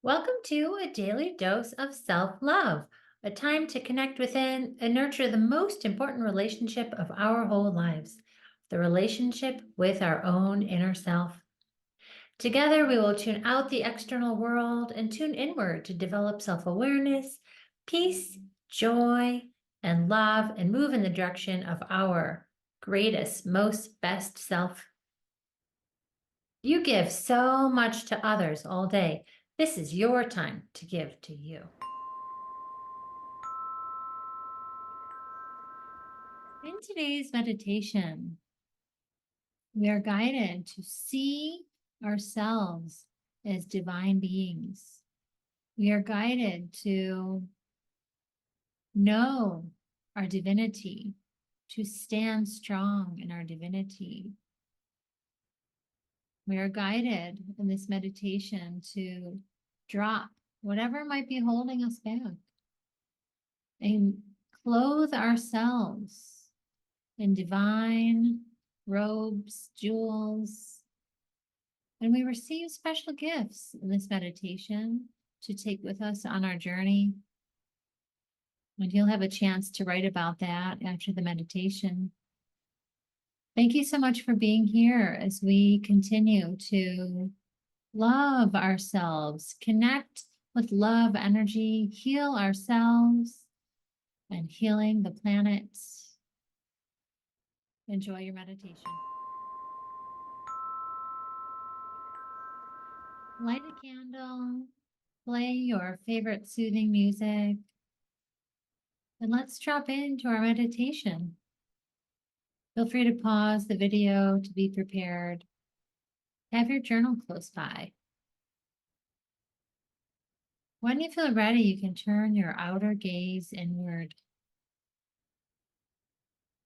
Welcome to a daily dose of self-love, a time to connect within and nurture the most important relationship of our whole lives, the relationship with our own inner self. Together, we will tune out the external world and tune inward to develop self-awareness, peace, joy, and love, and move in the direction of our greatest, most best self. You give so much to others all day. This is your time to give to you. In today's meditation, we are guided to see ourselves as divine beings. We are guided to know our divinity, to stand strong in our divinity. We are guided in this meditation to drop whatever might be holding us back and clothe ourselves in divine robes, jewels, and we receive special gifts in this meditation to take with us on our journey. And you'll have a chance to write about that after the meditation. Thank you so much for being here as we continue to love ourselves, connect with love energy, heal ourselves, and healing the planet. Enjoy your meditation. Light a candle, play your favorite soothing music, and let's drop into our meditation. Feel free to pause the video to be prepared. Have your journal close by. When you feel ready, you can turn your outer gaze inward.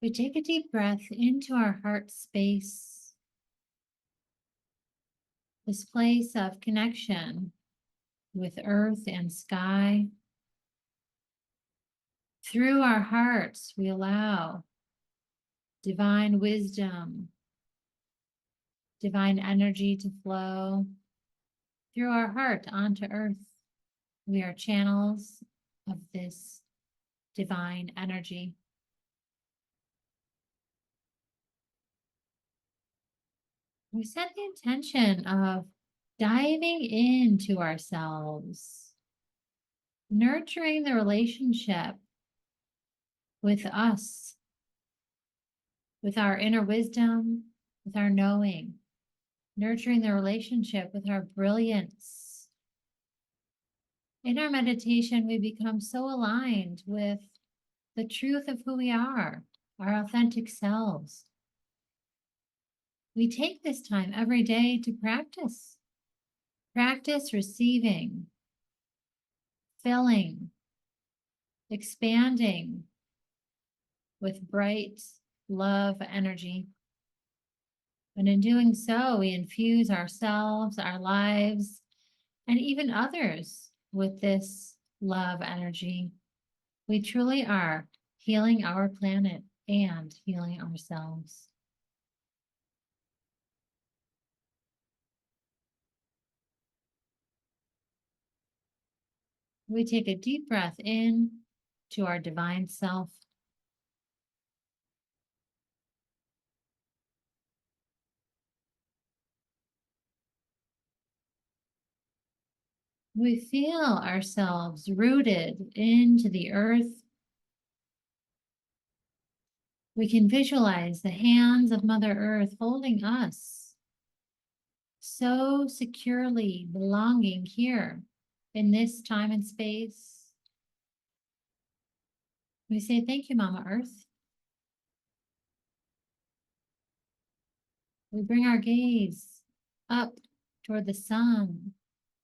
We take a deep breath into our heart space, this place of connection with earth and sky. Through our hearts, we allow divine wisdom, divine energy to flow through our heart onto earth. We are channels of this divine energy. We set the intention of diving into ourselves, nurturing the relationship with us, with our inner wisdom, with our knowing, nurturing the relationship with our brilliance. In our meditation, we become so aligned with the truth of who we are, our authentic selves. We take this time every day to practice receiving, filling, expanding with bright love energy. And in doing so, we infuse ourselves, our lives, and even others with this love energy. We truly are healing our planet and healing ourselves. We take a deep breath in to our divine self. We feel ourselves rooted into the earth. We can visualize the hands of Mother Earth holding us, so securely belonging here in this time and space. We say, thank you, Mama Earth. We bring our gaze up toward the sun.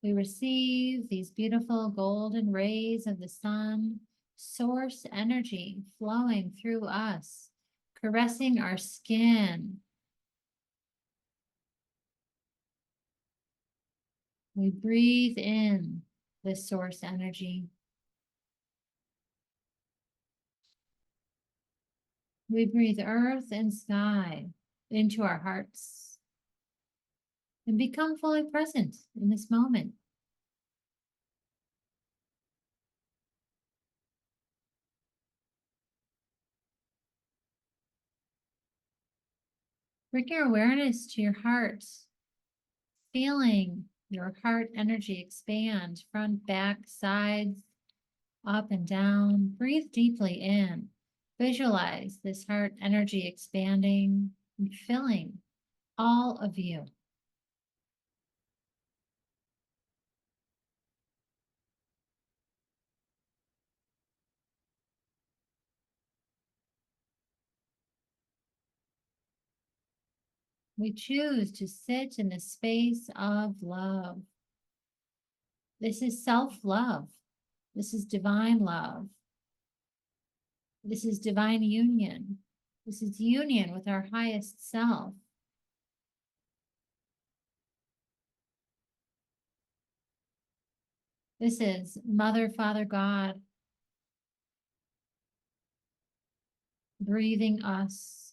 We receive these beautiful golden rays of the sun, source energy flowing through us, caressing our skin. We breathe in this source energy. We breathe earth and sky into our hearts and become fully present in this moment. Bring your awareness to your heart, feeling your heart energy expand, front, back, sides, up and down. Breathe deeply in. Visualize this heart energy expanding and filling all of you. We choose to sit in the space of love. This is self-love. This is divine love. This is divine union. This is union with our highest self. This is Mother, Father, God breathing us.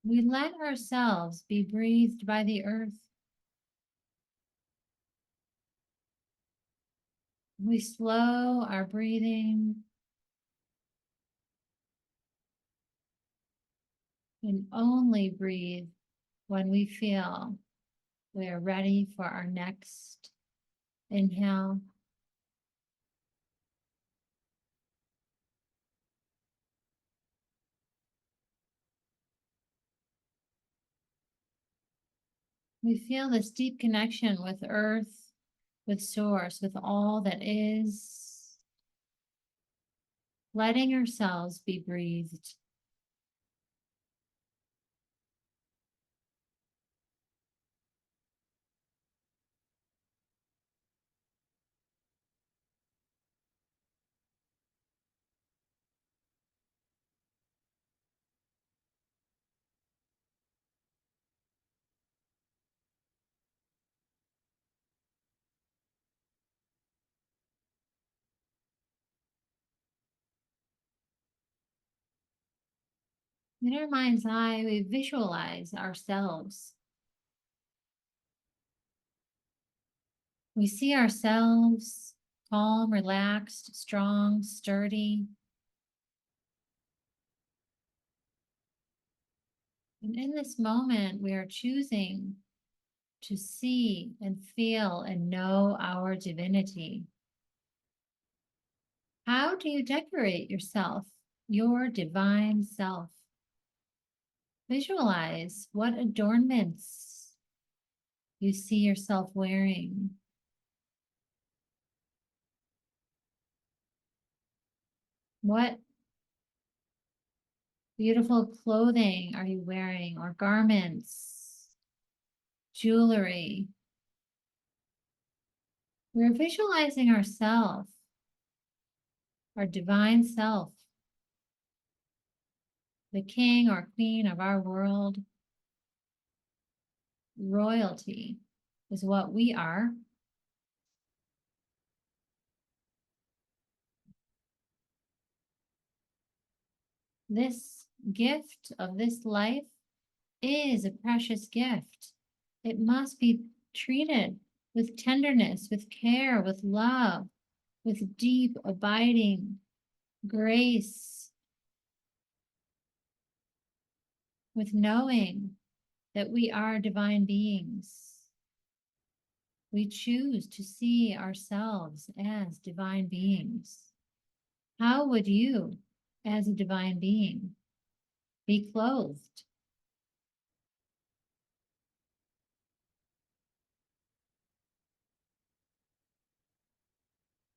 We let ourselves be breathed by the earth. We slow our breathing and only breathe when we feel we are ready for our next inhale. We feel this deep connection with earth, with source, with all that is, letting ourselves be breathed. In our mind's eye, we visualize ourselves. We see ourselves calm, relaxed, strong, sturdy. And in this moment, we are choosing to see and feel and know our divinity. How do you decorate yourself, your divine self? Visualize what adornments you see yourself wearing. What beautiful clothing are you wearing, or garments, jewelry? We're visualizing ourselves, our divine self, the king or queen of our world. Royalty is what we are. This gift of this life is a precious gift. It must be treated with tenderness, with care, with love, with deep, abiding grace, with knowing that we are divine beings. We choose to see ourselves as divine beings. How would you, as a divine being, be clothed?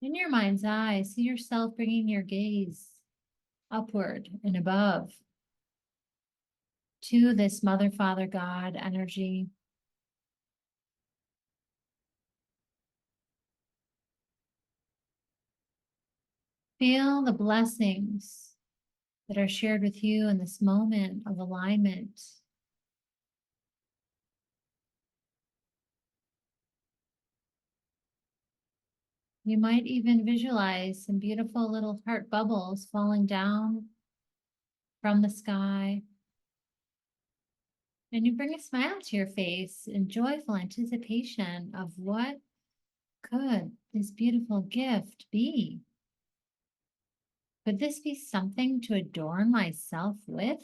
In your mind's eye, see yourself bringing your gaze upward and above to this Mother, Father, God energy. Feel the blessings that are shared with you in this moment of alignment. You might even visualize some beautiful little heart bubbles falling down from the sky. And you bring a smile to your face in joyful anticipation of what could this beautiful gift be. Could this be something to adorn myself with?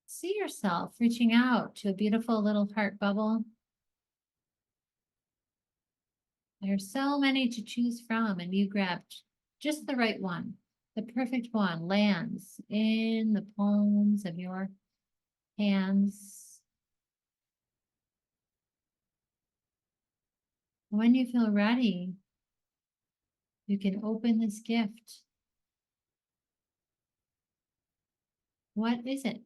See yourself reaching out to a beautiful little heart bubble. There's so many to choose from, and you grabbed just the right one. The perfect one lands in the palms of your hands. When you feel ready, you can open this gift. What is it?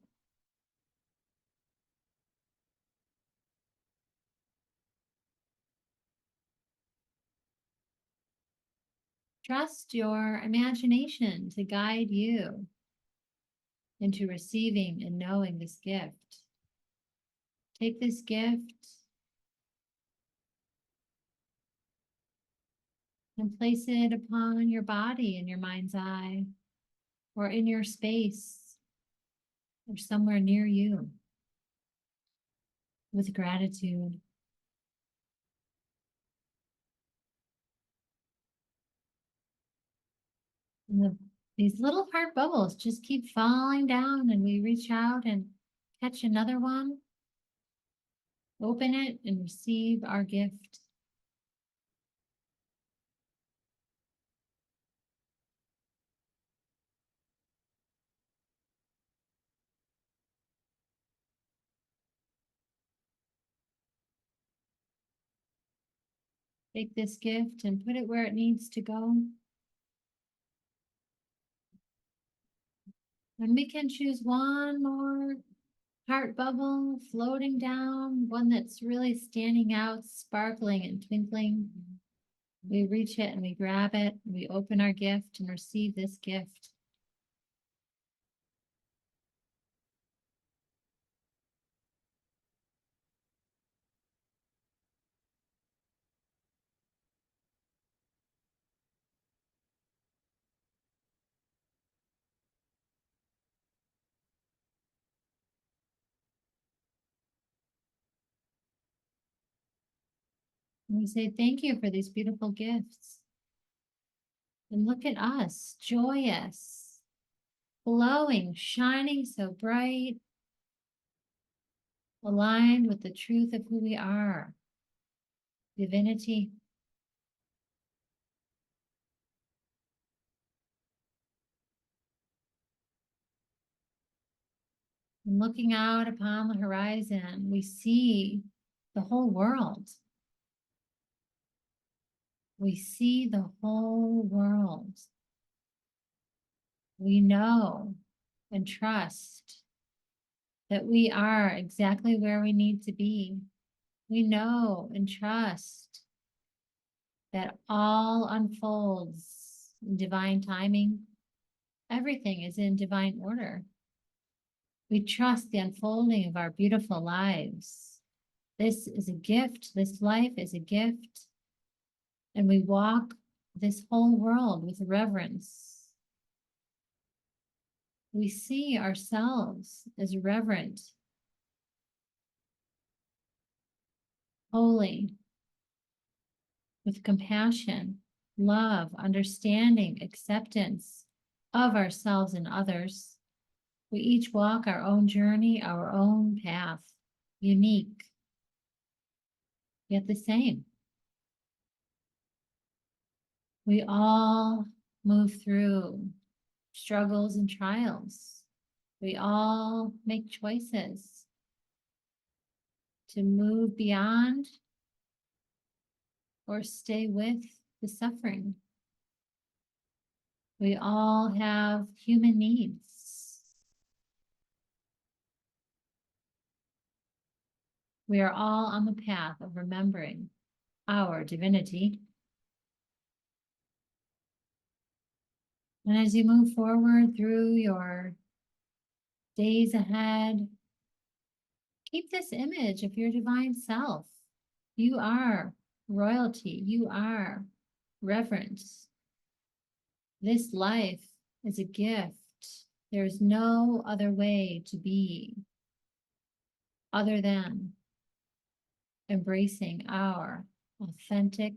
Trust your imagination to guide you into receiving and knowing this gift. Take this gift and place it upon your body in your mind's eye, or in your space, or somewhere near you, with gratitude. And these little heart bubbles just keep falling down, and we reach out and catch another one, open it, and receive our gift. Take this gift and put it where it needs to go. And we can choose one more heart bubble floating down, one that's really standing out, sparkling and twinkling. We reach it and we grab it, and we open our gift and receive this gift. And we say thank you for these beautiful gifts. And look at us, joyous, glowing, shining so bright, aligned with the truth of who we are. Divinity. And looking out upon the horizon, we see the whole world. We see the whole world. We know and trust that we are exactly where we need to be. We know and trust that all unfolds in divine timing. Everything is in divine order. We trust the unfolding of our beautiful lives. This is a gift. This life is a gift. And we walk this whole world with reverence. We see ourselves as reverent, holy, with compassion, love, understanding, acceptance of ourselves and others. We each walk our own journey, our own path, unique, yet the same. We all move through struggles and trials. We all make choices to move beyond or stay with the suffering. We all have human needs. We are all on the path of remembering our divinity. And as you move forward through your days ahead, keep this image of your divine self. You are royalty. You are reverence. This life is a gift. There's no other way to be other than embracing our authentic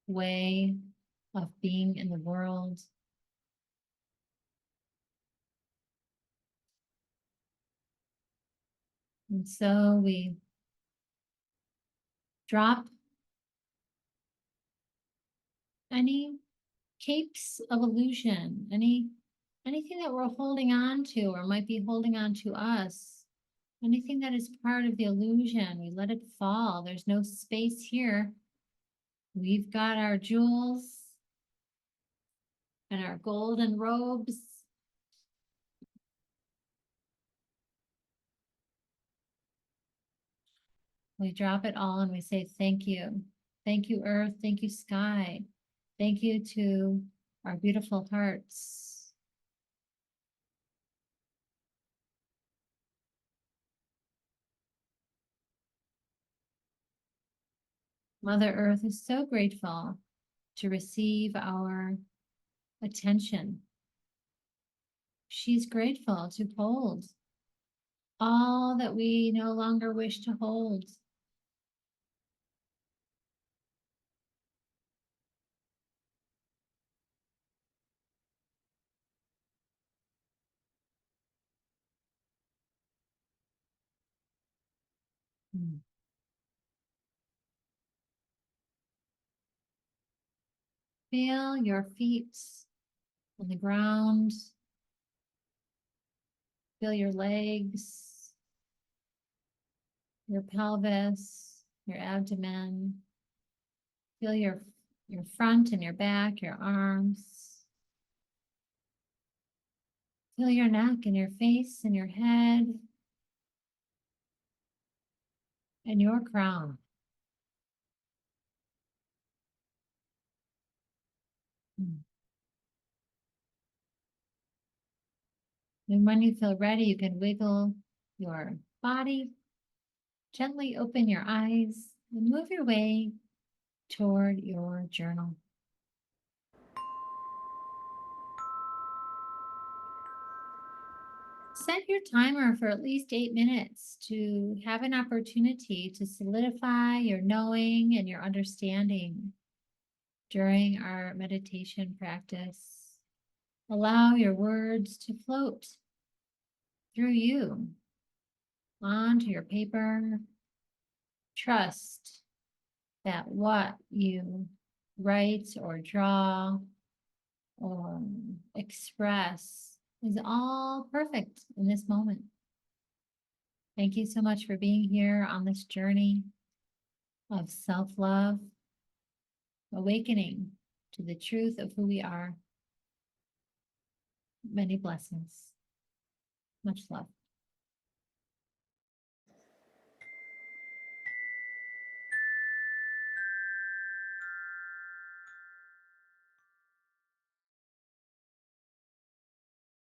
way of being in the world. And so we drop any capes of illusion, anything that we're holding on to or might be holding on to us, anything that is part of the illusion, we let it fall. There's no space here. We've got our jewels and our golden robes. We drop it all and we say, thank you. Thank you, earth. Thank you, sky. Thank you to our beautiful hearts. Mother Earth is so grateful to receive our attention. She's grateful to hold all that we no longer wish to hold. Feel your feet on the ground. Feel your legs, your pelvis, your abdomen. Feel your front and your back, your arms. Feel your neck and your face and your head and your crown. And when you feel ready, you can wiggle your body, gently open your eyes, and move your way toward your journal. Set your timer for at least 8 minutes to have an opportunity to solidify your knowing and your understanding during our meditation practice. Allow your words to float through you onto your paper. Trust that what you write or draw or express is all perfect in this moment. Thank you so much for being here on this journey of self-love, awakening to the truth of who we are. Many blessings. Much love.